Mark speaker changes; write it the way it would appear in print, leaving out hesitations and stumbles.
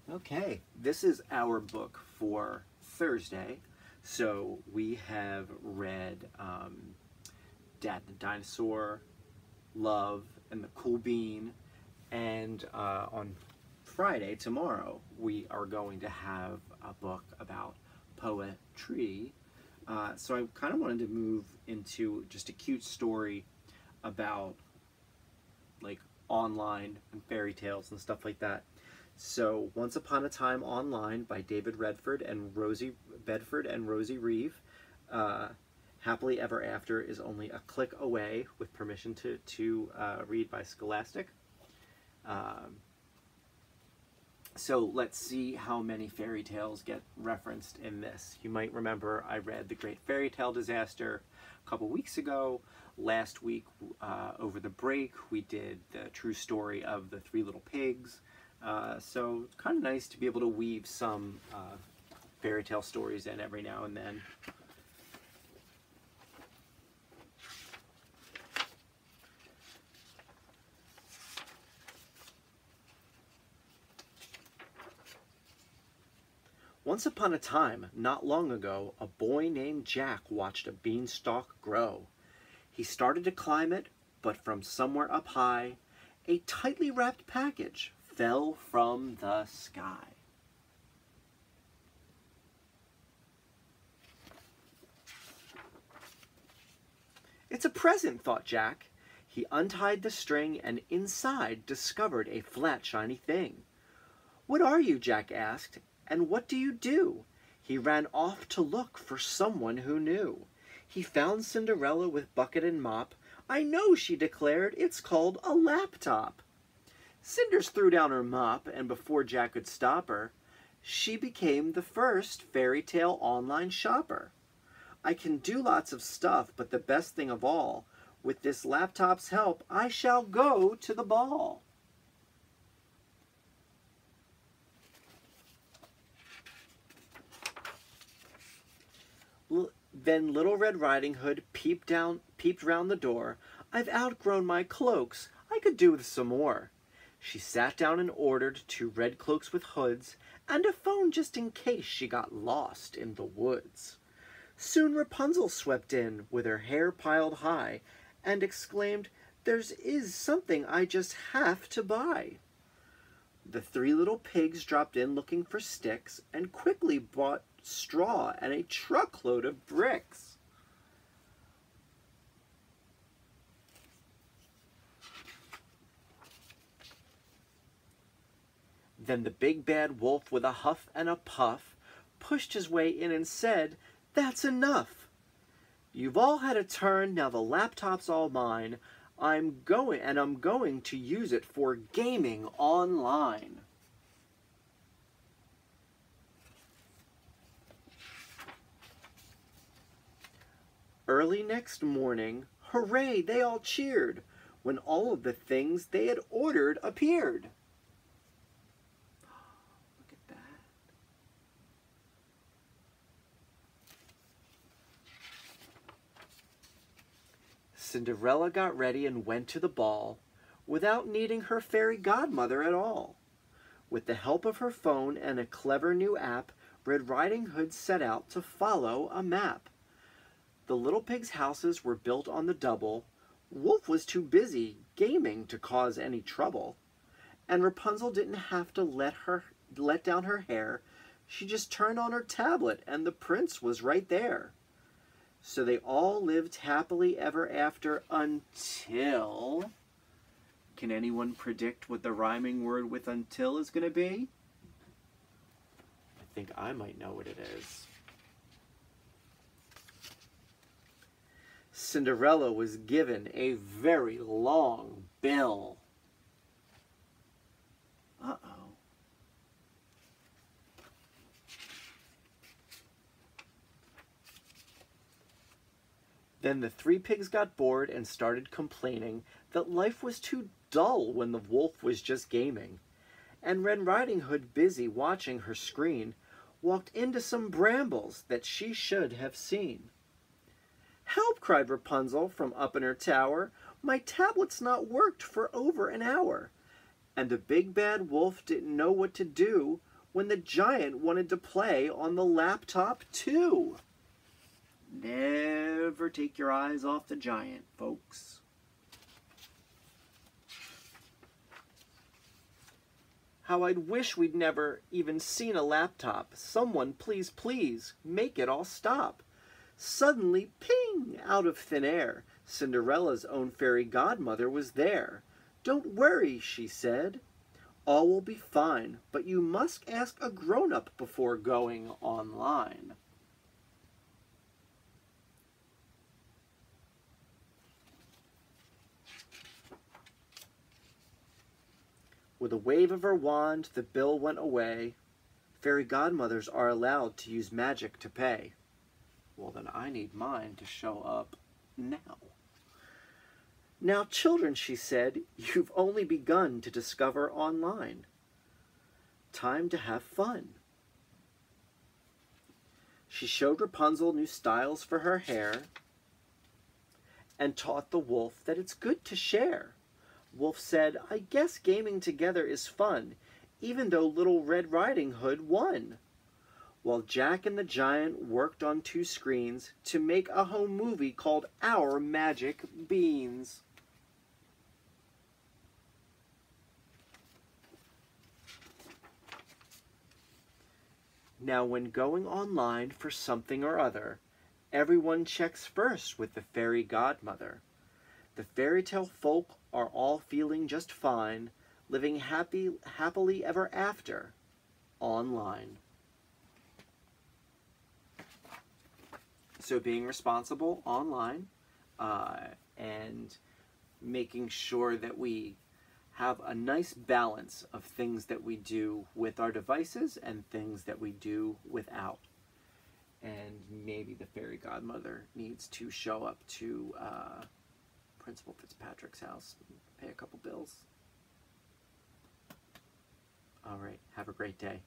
Speaker 1: Okay, this is our book for Thursday. So we have read Dad the Dinosaur, Love, and the Cool Bean. And on Friday, tomorrow, we are going to have a book about poetry. So I kind of wanted to move into just a cute story about like online and fairy tales and stuff like that. So, Once Upon a Time Online by David Redford and Rosie Bedford and Rosie Reeve. Happily Ever After is only a click away with permission to read by Scholastic. So let's see how many fairy tales get referenced in this. You might remember I read The Great Fairy Tale Disaster a couple weeks ago. Last week, over the break, we did the true story of the Three Little Pigs. So it's kind of nice to be able to weave some fairy tale stories in every now and then. Once upon a time, not long ago, a boy named Jack watched a beanstalk grow. He started to climb it, but from somewhere up high, a tightly wrapped package fell from the sky. It's a present, thought Jack. He untied the string and inside discovered a flat, shiny thing. What are you? Jack asked. And what do you do? He ran off to look for someone who knew. He found Cinderella with bucket and mop. I know, she declared, it's called a laptop. Cinders threw down her mop, and before Jack could stop her, she became the first fairy tale online shopper. I can do lots of stuff, but the best thing of all, with this laptop's help, I shall go to the ball. Then Little Red Riding Hood peeped round the door. I've outgrown my cloaks. I could do with some more. She sat down and ordered 2 red cloaks with hoods and a phone just in case she got lost in the woods. Soon Rapunzel swept in with her hair piled high and exclaimed, "There is something I just have to buy." The 3 little pigs dropped in looking for sticks and quickly bought straw and a truckload of bricks. Then the big bad wolf with a huff and a puff pushed his way in and said, "That's enough. You've all had a turn, now the laptop's all mine. I'm going to use it for gaming online." Early next morning, hooray, they all cheered when all of the things they had ordered appeared. Look at that. Cinderella got ready and went to the ball without needing her fairy godmother at all. With the help of her phone and a clever new app, Red Riding Hood set out to follow a map. The little pigs' houses were built on the double. Wolf was too busy gaming to cause any trouble. And Rapunzel didn't have to let down her hair. She just turned on her tablet and the prince was right there. So they all lived happily ever after until... Can anyone predict what the rhyming word with until is going to be? I think I might know what it is. Cinderella was given a very long bill. Uh-oh. Then the 3 pigs got bored and started complaining that life was too dull when the wolf was just gaming. And Red Riding Hood, busy watching her screen, walked into some brambles that she should have seen. "Help!" cried Rapunzel from up in her tower. "My tablet's not worked for over an hour." And the big bad wolf didn't know what to do when the giant wanted to play on the laptop too. Never take your eyes off the giant, folks. How I'd wish we'd never even seen a laptop. Someone, please, please, make it all stop. Suddenly, ping, out of thin air, Cinderella's own fairy godmother was there. Don't worry, she said. All will be fine, but you must ask a grown-up before going online. With a wave of her wand, the bill went away. Fairy godmothers are allowed to use magic to pay. Well, then I need mine to show up now. Now, children, she said, you've only begun to discover online. Time to have fun. She showed Rapunzel new styles for her hair and taught the wolf that it's good to share. Wolf said, I guess gaming together is fun, even though Little Red Riding Hood won. While Jack and the Giant worked on 2 screens to make a home movie called Our Magic Beans. Now, when going online for something or other, everyone checks first with the fairy godmother. The fairy tale folk are all feeling just fine, living happily ever after, online. So being responsible online and making sure that we have a nice balance of things that we do with our devices and things that we do without. And maybe the fairy godmother needs to show up to Principal Fitzpatrick's house and pay a couple bills. All right, have a great day.